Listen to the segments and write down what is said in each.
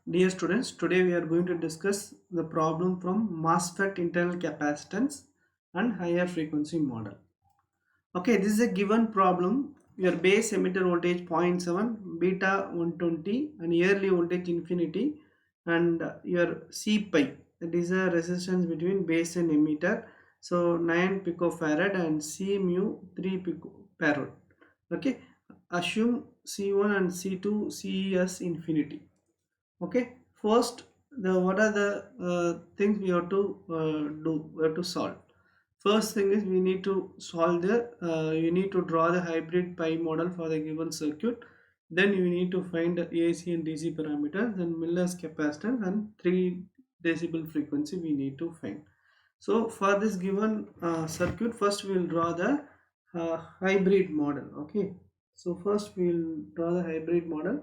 Dear students, today we are going to discuss the problem from MOSFET internal capacitance and higher frequency model. Okay, this is a given problem. Your base emitter voltage 0.7, beta 120 and yearly voltage infinity, and your C pi, that is a resistance between base and emitter. So 9 picofarad and C mu 3 picofarad. Okay, assume C1 and C2 CES infinity. Okay, first, the what are the things we have to do, we have to solve. First thing is we need to solve the you need to draw the hybrid pi model for the given circuit. Then you need to find the AC and DC parameters, then Miller's capacitance and 3 decibel frequency we need to find. So for this given circuit, first we will draw the hybrid model. Okay, so first we will draw the hybrid model,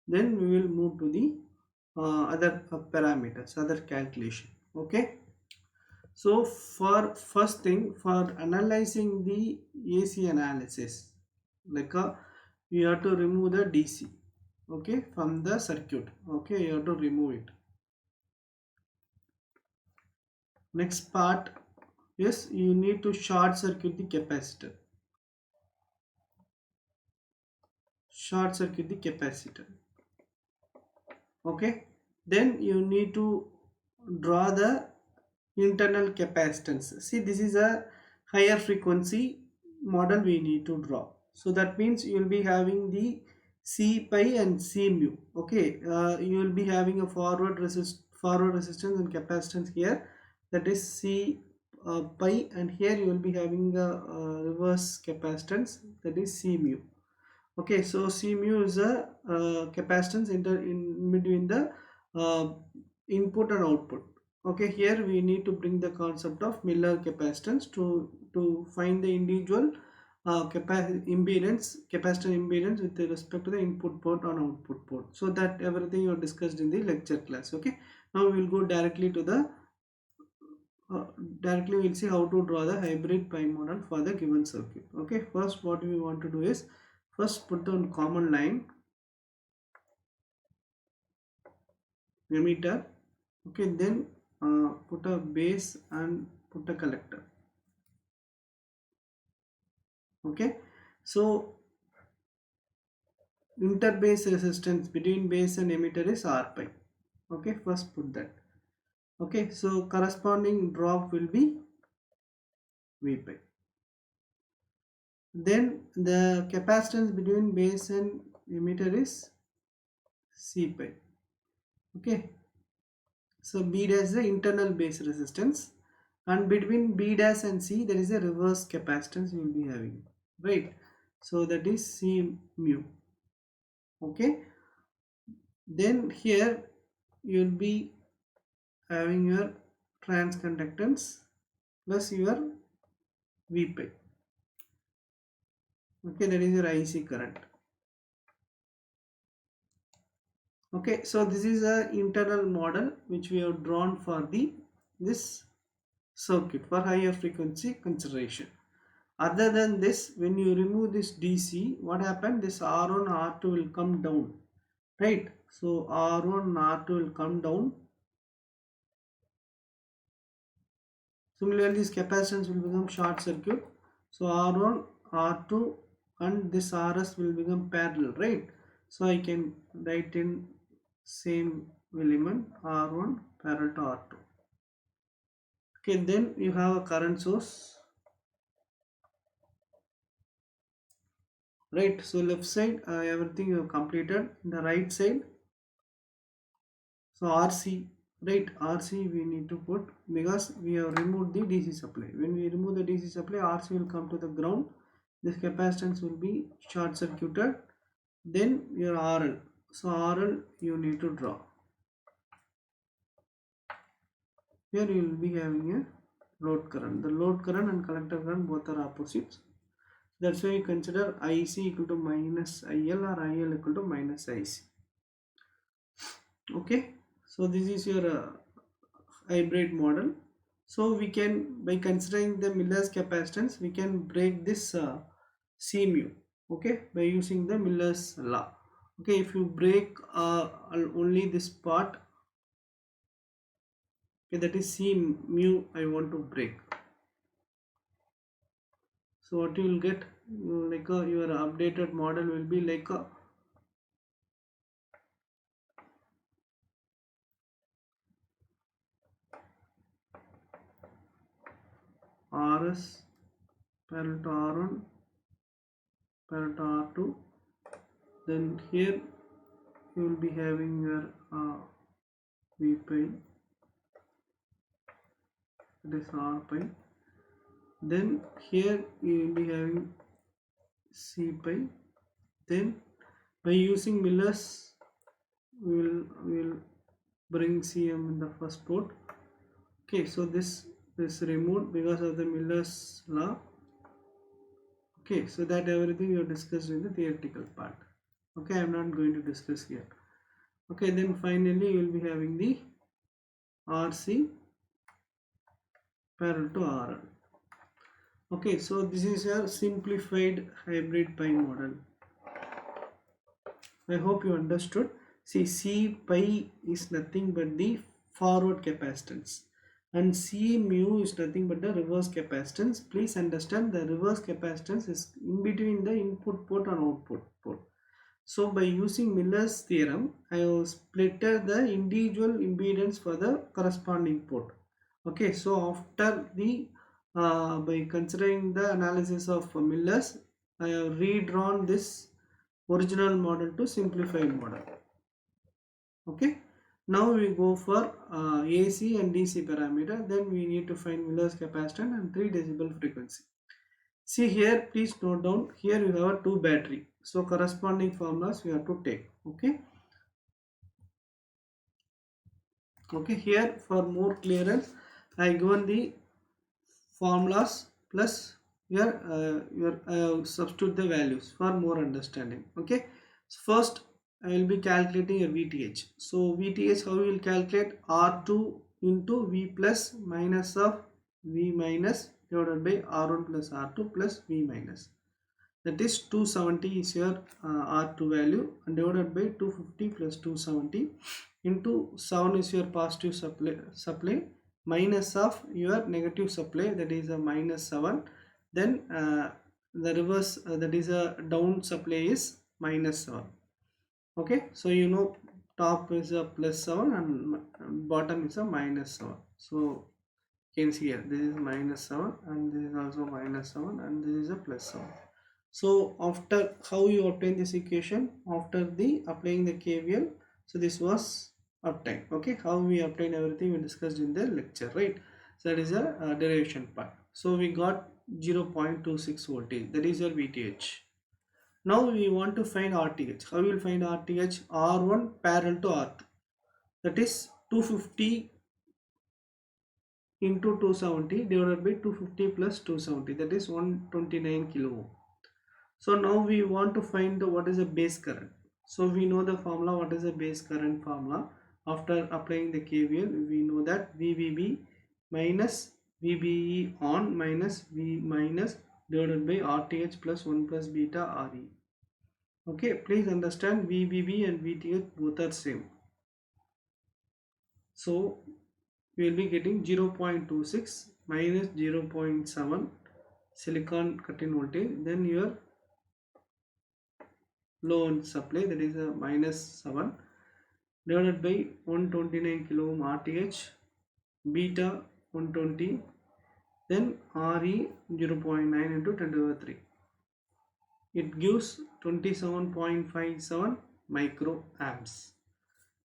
then we will move to the other parameters, other calculation. Okay, so for first thing, for analyzing the AC analysis, like you have to remove the DC, okay, from the circuit. Okay, you have to remove it. Next part, yes, you need to short circuit the capacitor. Short circuit the capacitor. Okay, then you need to draw the internal capacitance. See, this is a higher frequency model we need to draw. So that means you will be having the C pi and C mu. Okay, you will be having a forward resistance and capacitance here, that is C pi, and here you will be having a reverse capacitance, that is C mu. Okay, so C mu is a capacitance in between the uh, input and output. Okay, here we need to bring the concept of Miller capacitance to find the individual capacitor impedance with respect to the input port and output port. So that everything you discussed in the lecture class. Okay, now we will go directly to the directly we'll see how to draw the hybrid pi model for the given circuit. Okay, first what we want to do is first put on common line emitter. Okay, then put a base and put a collector. Okay, so interbase resistance between base and emitter is R pi. Okay, first put that. Okay, so corresponding drop will be V pi. Then the capacitance between base and emitter is C pi. Okay, so B dash is the internal base resistance, and between B dash and C there is a reverse capacitance you will be having, right? So that is C mu. Okay, then here you will be having your transconductance plus your V pi. Okay, that is your IC current. Okay, so this is a internal model which we have drawn for the this circuit for higher frequency consideration. Other than this, when you remove this DC, what happened? This R1 R2 will come down, right? So R1 R2 will come down. Similarly, this capacitance will become short circuit. So R1 R2 and this RS will become parallel, right? So I can write in same element R1 parallel to R2. Okay, then you have a current source, right? So left side everything you have completed. The right side, so RC, right? RC we need to put because we have removed the DC supply. When we remove the DC supply, RC will come to the ground. This capacitance will be short circuited. Then your RL. So RL you need to draw. Here you will be having a load current. The load current and collector current both are opposites. That's why you consider IC equal to minus IL or IL equal to minus IC. Okay, so this is your hybrid model. So we can, by considering the Miller's capacitance, we can break this C mu, okay, by using the Miller's law. Okay, if you break only this part, okay, that is C mu I want to break. So what you will get, like your updated model will be like a RS parallel to R1 parallel to R2. Then here you will be having your V pi, that is R pi. Then here you will be having C pi. Then by using Miller's, we will bring Cm in the first port. Okay, so this is removed because of the Miller's law. Okay, so that everything you discussed in the theoretical part. Okay, I am not going to discuss here. Okay, then finally you will be having the RC parallel to RL. Okay, so this is a simplified hybrid pi model. I hope you understood. See, C pi is nothing but the forward capacitance, and C mu is nothing but the reverse capacitance. Please understand, the reverse capacitance is in between the input port and output port. So by using Miller's theorem, I have splitted the individual impedance for the corresponding port. Okay, so after the by considering the analysis of Miller's, I have redrawn this original model to simplified model. Okay, now we go for AC and DC parameter. Then we need to find Miller's capacitance and 3 decibel frequency. See here, please note down, here you have a 2 battery, so corresponding formulas we have to take. Okay, here for more clearance I given the formulas plus your substitute the values for more understanding. Okay, so first I will be calculating your VTH. So VTH, how we will calculate? R2 into V plus minus of V minus divided by R1 plus R2 plus V minus, that is 270 is your R2 value, and divided by 250 plus 270 into 7 is your positive supply minus of your negative supply, that is a minus 7. Then the reverse, that is a down supply is minus 7. Okay, so you know top is a plus 7 and bottom is a minus 7. So you can see here this is minus 7 and this is also minus 7 and this is a plus 7. So after, how you obtain this equation? After the applying the KVL. So this was obtained. Okay, how we obtain everything we discussed in the lecture, right? So that is a derivation part. So we got 0.26 voltage, that is your VTH. Now we want to find RTH. How we will find RTH? R1 parallel to R2, that is 250 into 270 divided by 250 plus 270, that is 129 kilo ohm. So now we want to find what is the base current. So we know the formula, what is the base current formula. After applying the KVL, we know that VBB minus VBE on minus V minus divided by RTH plus 1 plus beta RE. Okay, please understand VBB and VTH both are same. So we will be getting 0.26 minus 0.7 silicon cut-in voltage, then your low end supply, that is a minus 7 divided by 129 kilo ohm RTH beta 120, then RE 0.9 into 10 to the 3. It gives 27.57 microamps.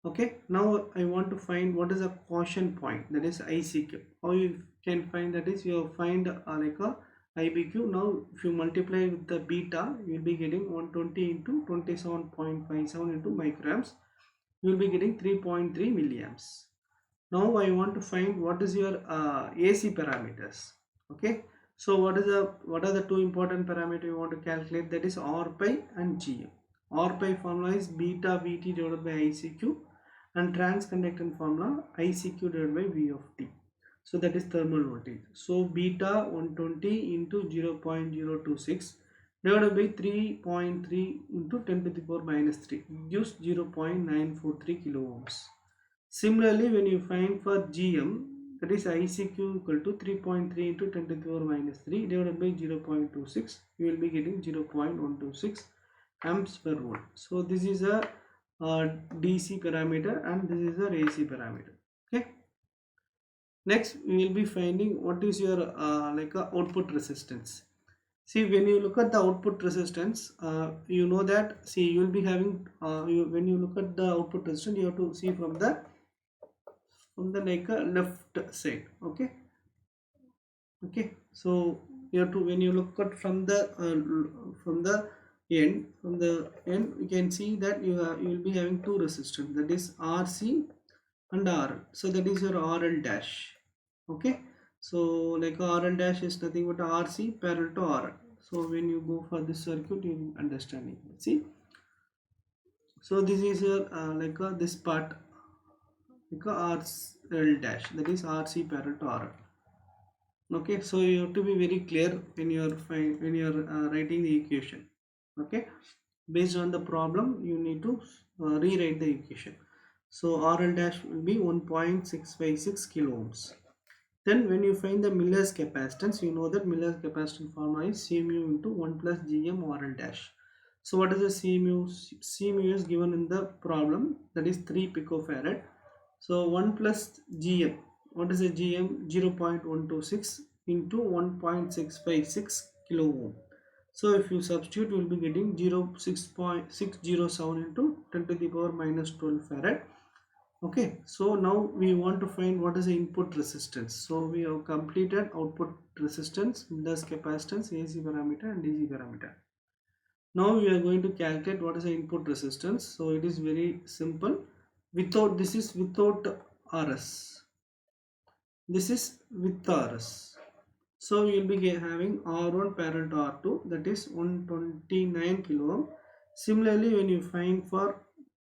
Okay, now I want to find what is a quotient point, that is ICQ. How you can find that is, you find like a IBQ. Now if you multiply with the beta, you will be getting 120 into 27.57 into microamps, you will be getting 3.3 milliamps. Now I want to find what is your AC parameters. Okay, so what are the two important parameters you want to calculate, that is R pi and GM. R pi formula is beta Vt divided by ICQ, and transconductance formula ICQ divided by V of T. So that is thermal voltage. So beta 120 into 0.026 divided by 3.3 into 10 to the power minus 3 gives 0.943 kilo ohms. Similarly, when you find for GM, that is ICQ equal to 3.3 into 10 to the power minus 3 divided by 0.26, you will be getting 0.126 amps per volt. So this is a DC parameter and this is a AC parameter. Okay. Next, we will be finding what is your like a output resistance. See, when you look at the output resistance, you know that, see, you will be having when you look at the output resistance, you have to see from the like left side. Okay. Okay, so you have to, when you look at from the end you can see that you will be having two resistors, that is RC and RL. So that is your RL dash. Okay, so like RL dash is nothing but RC parallel to RL. So when you go for this circuit, you will understand it. See, so this is your this part like a RL dash, that is RC parallel to RL. Okay, so you have to be very clear when you're writing the equation. Okay, based on the problem you need to rewrite the equation. So RL dash will be 1.656 kilo ohms. Then when you find the Miller's capacitance, you know that Miller's capacitance formula is Cmu into 1 plus Gm RL dash. So what is the Cmu? Cmu is given in the problem, that is 3 picofarad. So 1 plus Gm, what is the Gm? 0.126 into 1.656 kilo ohm. So if you substitute, you will be getting 0.607 into 10 to the power minus 12 farad. Okay, so now we want to find what is the input resistance. So we have completed output resistance, Miller's capacitance, AC parameter and DC parameter. Now we are going to calculate what is the input resistance. So it is very simple. Without, this is without RS. This is with RS. So you will be having R1 parallel to R2, that is 129 kilo ohm. Similarly, when you find for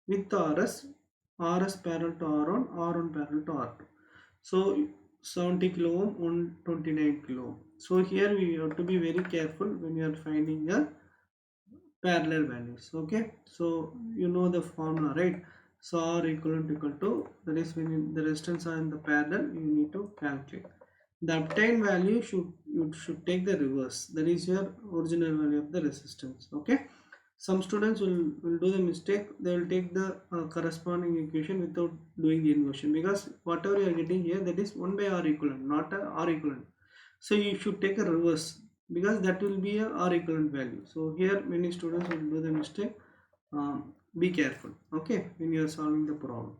with RS, RS parallel to R1, R1 parallel to R2. So 70 kilo ohm, 129 kilo ohm. So here we have to be very careful when you are finding the parallel values. Okay, so you know the formula, right? So R equal to, that is when the resistance are in the parallel, you need to calculate. The obtained value you should take the reverse, that is your original value of the resistance. Okay, some students will do the mistake, they will take the corresponding equation without doing the inversion, because whatever you are getting here, that is 1 by R equivalent, not a R equivalent. So you should take a reverse, because that will be a R equivalent value. So here many students will do the mistake. Be careful, okay, when you are solving the problem.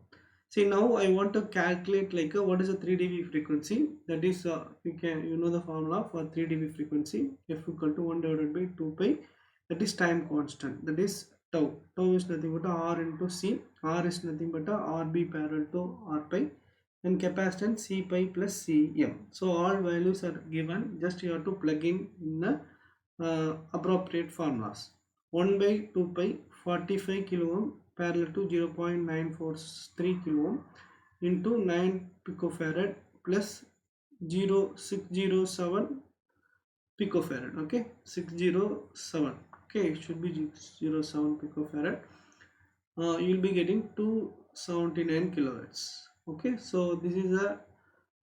See, now I want to calculate like what is a 3 dB frequency. That is you know the formula for 3 dB frequency, F equal to 1 divided by 2 pi, that is time constant, that is tau. Tau is nothing but R into C. R is nothing but RB parallel to R pi, and capacitance C pi plus Cm. So all values are given, just you have to plug in the appropriate formulas. 1 by 2 pi, 45 kilo ohm parallel to 0.943 kilo ohm into 9 picofarad plus 0.607 picofarad. Okay, 607. Okay, it should be 0.7 picofarad. You will be getting 279 kilohertz. Okay, so this is the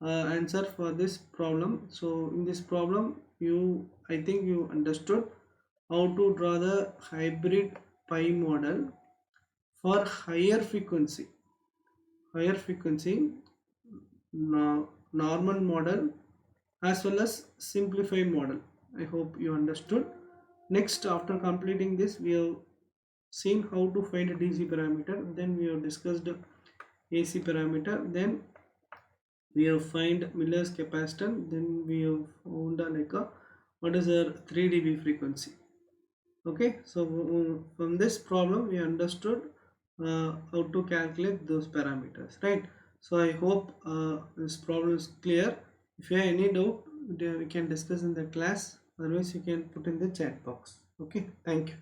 answer for this problem. So in this problem, I think you understood how to draw the hybrid pi model for higher frequency, normal model as well as simplified model. I hope you understood. Next, after completing this, we have seen how to find a DC parameter, then we have discussed AC parameter, then we have find Miller's capacitance, then we have found what is our 3 dB frequency. Okay, so from this problem we understood how to calculate those parameters, right? So I hope this problem is clear. If you have any doubt, we can discuss in the class, otherwise you can put in the chat box. Okay, thank you.